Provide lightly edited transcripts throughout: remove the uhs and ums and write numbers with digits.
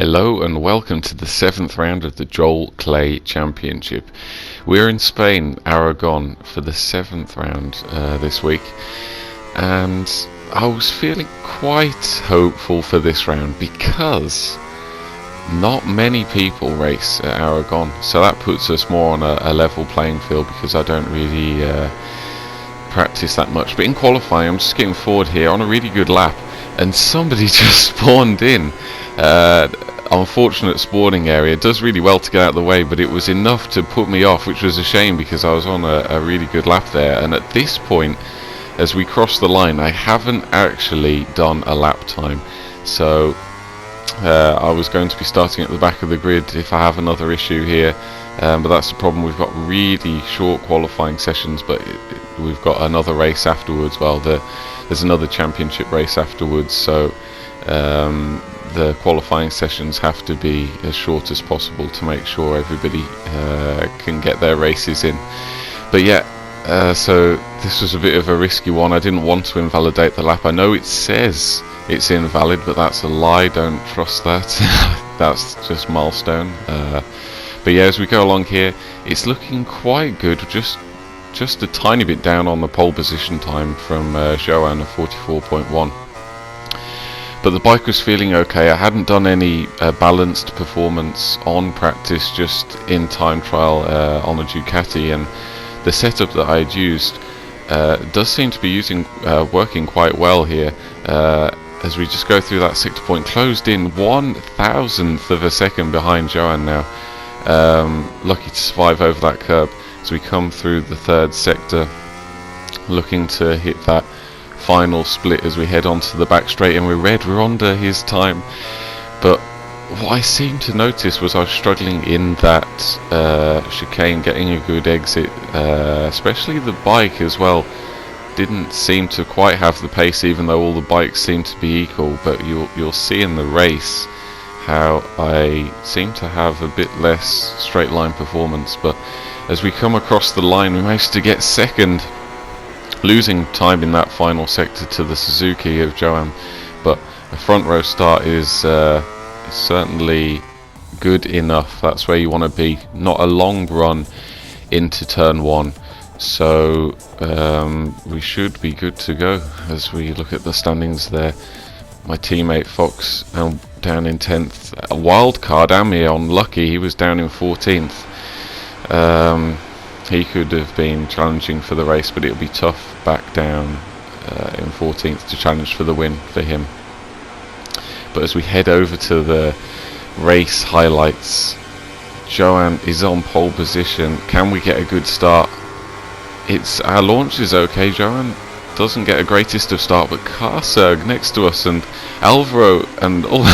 Hello and welcome to the 7th round of the Joel Clay Championship. We're in Spain, Aragon, for the 7th round this week, and I was feeling quite hopeful for this round because not many people race at Aragon, so that puts us more on a level playing field because I don't really practice that much. But in qualifying, I'm just getting forward here on a really good lap, and somebody just spawned in. Unfortunate spawning area. It does really well to get out of the way, but it was enough to put me off, which was a shame because I was on a really good lap there. And at this point, as we cross the line, I haven't actually done a lap time, so I was going to be starting at the back of the grid if I have another issue here, but that's the problem. We've got really short qualifying sessions, but we've got another race afterwards. Well, there's another championship race afterwards, so the qualifying sessions have to be as short as possible to make sure everybody can get their races in. But yeah, so this was a bit of a risky one. I didn't want to invalidate the lap. I know it says it's invalid, but that's a lie. Don't trust that. That's just milestone. But yeah, as we go along here, it's looking quite good. Just a tiny bit down on the pole position time from Joan of 44.1. But the bike was feeling okay. I hadn't done any balanced performance on practice, just in time trial on a Ducati, and the setup that I had used does seem to be working quite well here. As we just go through that sector point, closed in 1,000th of a second behind Joan now. Lucky to survive over that curb as we come through the third sector, looking to hit that final split as we head onto the back straight, and we're under his time. But what I seemed to notice was I was struggling in that chicane, getting a good exit, especially the bike as well didn't seem to quite have the pace, even though all the bikes seem to be equal. But you'll see in the race how I seem to have a bit less straight line performance. But as we come across the line, we managed to get second, losing time in that final sector to the Suzuki of Joan. But a front row start is certainly good enough. That's where you want to be, not a long run into turn one. So we should be good to go as we look at the standings there. My teammate Fox down in 10th. A wild card, Amir, unlucky, he was down in 14th. He could have been challenging for the race, but it'll be tough back down in 14th to challenge for the win for him. But as we head over to the race highlights, Joan is on pole position. Can we get a good start? Our launch is okay. Joan doesn't get a greatest of start, but Carserg next to us and Alvaro and all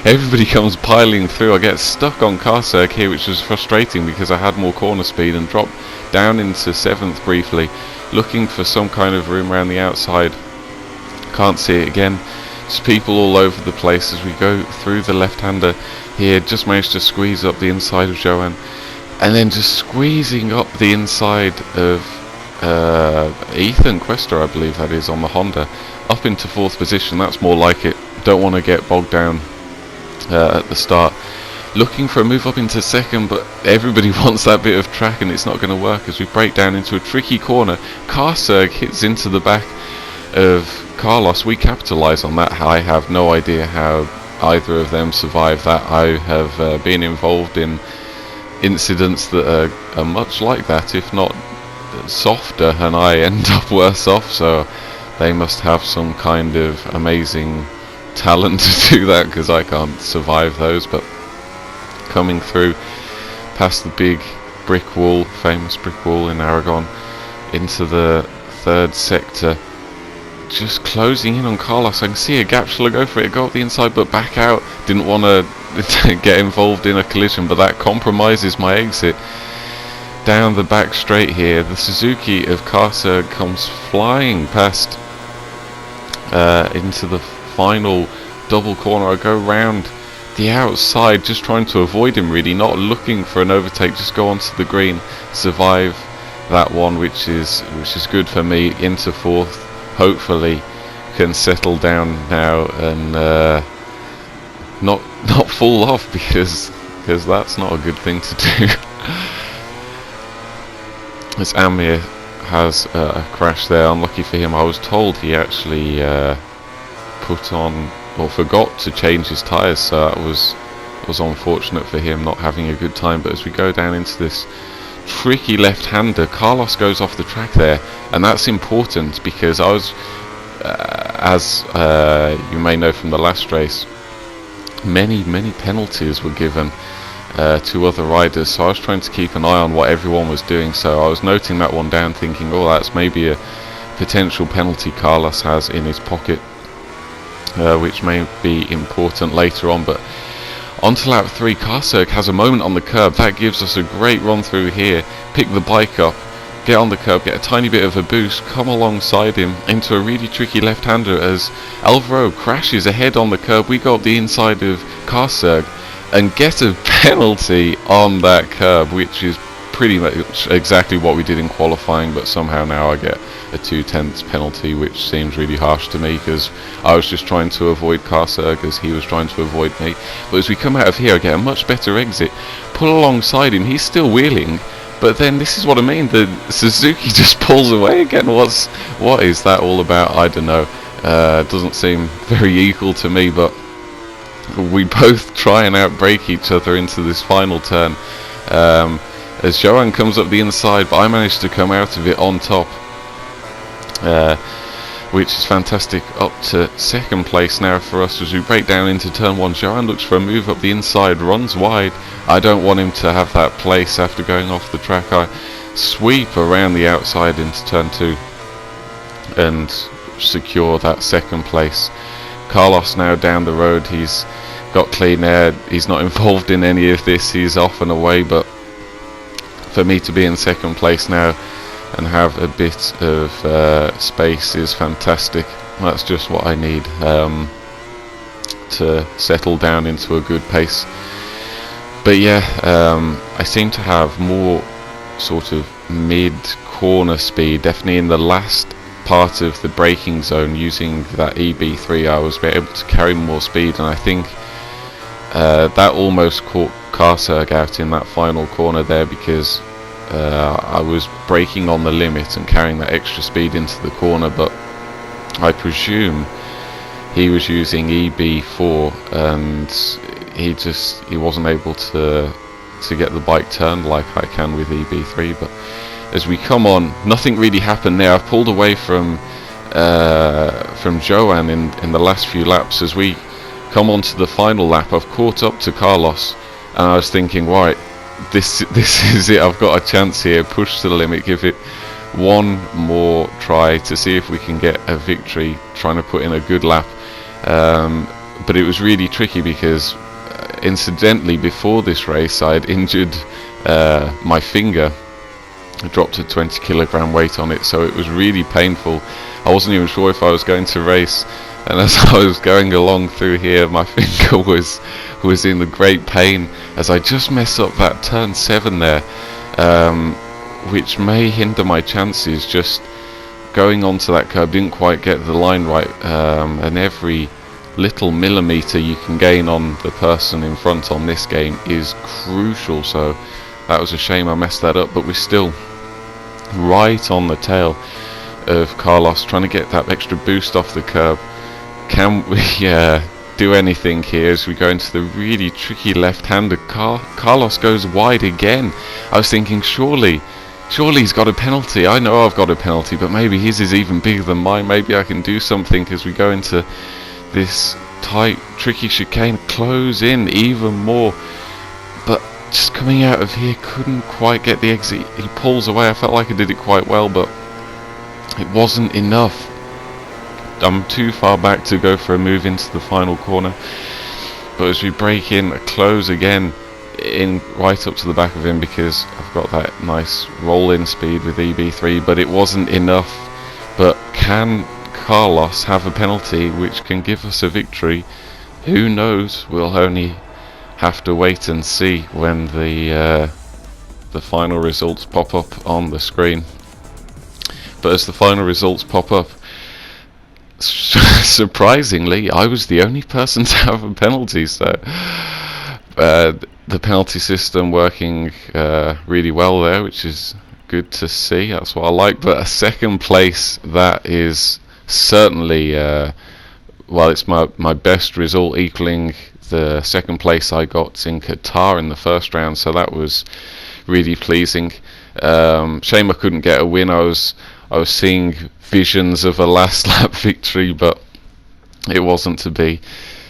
everybody comes piling through. I get stuck on Carserg here, which was frustrating because I had more corner speed, and dropped down into 7th briefly, looking for some kind of room around the outside. Can't see it again. Just people all over the place as we go through the left-hander here. Just managed to squeeze up the inside of Joan, and then just squeezing up the inside of Ethan Quester, I believe that is, on the Honda, up into 4th position. That's more like it. Don't want to get bogged down at the start. Looking for a move up into 2nd, but everybody wants that bit of track, and it's not going to work as we break down into a tricky corner. Carserg hits into the back of Carlos. We capitalise on that. I have no idea how either of them survived that. I have been involved in incidents that are much like that, if not softer, and I end up worse off. So they must have some kind of amazing talent to do that, because I can't survive those. But coming through past the big brick wall, famous brick wall in Aragon, into the third sector, just closing in on Carlos. I can see a gap. Shall I go for it? Go up the inside but back out. Didn't want to get involved in a collision, but that compromises my exit. Down the back straight here, the Suzuki of Carserg comes flying past into the final double corner. I go round the outside, just trying to avoid him, really, not looking for an overtake, just go onto the green, survive that one, which is good for me, into 4th. Hopefully can settle down now and not fall off, because that's not a good thing to do. As Amir has a crash there, unlucky for him. I was told he actually put on or forgot to change his tyres, so that was unfortunate for him, not having a good time. But as we go down into this tricky left-hander, Carlos goes off the track there, and that's important because I was, as you may know from the last race, many penalties were given to other riders, so I was trying to keep an eye on what everyone was doing. So I was noting that one down, thinking, oh, that's maybe a potential penalty Carlos has in his pocket, which may be important later on. But onto lap 3, Karsberg has a moment on the curb. That gives us a great run through here. Pick the bike up, get on the curb, get a tiny bit of a boost, come alongside him into a really tricky left-hander as Alvaro crashes ahead on the curb. We go up the inside of Karsberg and get a penalty on that curb, which is pretty much exactly what we did in qualifying, but somehow now I get a 2/10 penalty, which seems really harsh to me, because I was just trying to avoid Karsberg as he was trying to avoid me. But as we come out of here, I get a much better exit, pull alongside him, he's still wheeling, but then this is what I mean, the Suzuki just pulls away again. What is that all about? I don't know. Doesn't seem very equal to me, but we both try and outbrake each other into this final turn. As Johan comes up the inside, but I managed to come out of it on top, which is fantastic. Up to second place now for us as we break down into turn 1. Johan looks for a move up the inside, runs wide. I don't want him to have that place after going off the track. I sweep around the outside into turn 2 and secure that second place. Carlos now down the road, he's got clean air, he's not involved in any of this, he's off and away. But for me to be in second place now and have a bit of space is fantastic. That's just what I need to settle down into a good pace. But yeah, I seem to have more sort of mid-corner speed, definitely in the last part of the braking zone. Using that EB3 I was able to carry more speed, and I think that almost caught Karsberg out in that final corner there, because I was braking on the limit and carrying that extra speed into the corner. But I presume he was using EB4 and he wasn't able to get the bike turned like I can with EB3. But as we come on, nothing really happened there. I've pulled away from Johan in the last few laps. As we come on to the final lap, I've caught up to Carlos, and I was thinking, right, this is it, I've got a chance here, push to the limit, give it one more try to see if we can get a victory, trying to put in a good lap. But it was really tricky because incidentally before this race I'd injured my finger. I dropped a 20 kilogram weight on it, so it was really painful. I wasn't even sure if I was going to race, and as I was going along through here, my finger was in the great pain as I just messed up that turn 7 there, which may hinder my chances. Just going onto that curb, didn't quite get the line right, and every little millimetre you can gain on the person in front on this game is crucial. So that was a shame I messed that up, but we're still right on the tail of Carlos, trying to get that extra boost off the curb. Can we do anything here as we go into the really tricky left-hander? Carlos goes wide again. I was thinking, surely he's got a penalty. I know I've got a penalty, but maybe his is even bigger than mine. Maybe I can do something as we go into this tight, tricky chicane, close in even more. But just coming out of here, couldn't quite get the exit. He pulls away. I felt like I did it quite well, but it wasn't enough. I'm too far back to go for a move into the final corner. But as we break in, close again in right up to the back of him, because I've got that nice roll-in speed with EB3, but it wasn't enough. But can Carlos have a penalty which can give us a victory? Who knows? We'll only have to wait and see when the final results pop up on the screen. But as the final results pop up, surprisingly, I was the only person to have a penalty. So the penalty system working really well there, which is good to see. That's what I like. But a second place, that is certainly, well, it's my best result, equaling the second place I got in Qatar in the first round. So that was really pleasing. Shame I couldn't get a win. I was seeing visions of a last lap victory, but it wasn't to be.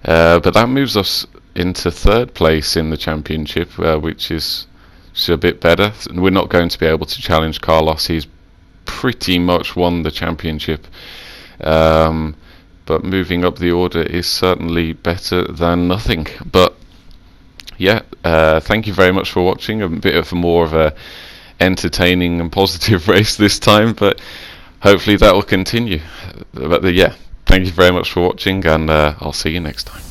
But that moves us into third place in the championship, which is a bit better. We're not going to be able to challenge Carlos. He's pretty much won the championship. But moving up the order is certainly better than nothing. But yeah, thank you very much for watching. A bit of more of a entertaining and positive race this time, but hopefully that will continue. But yeah, thank you very much for watching, and I'll see you next time.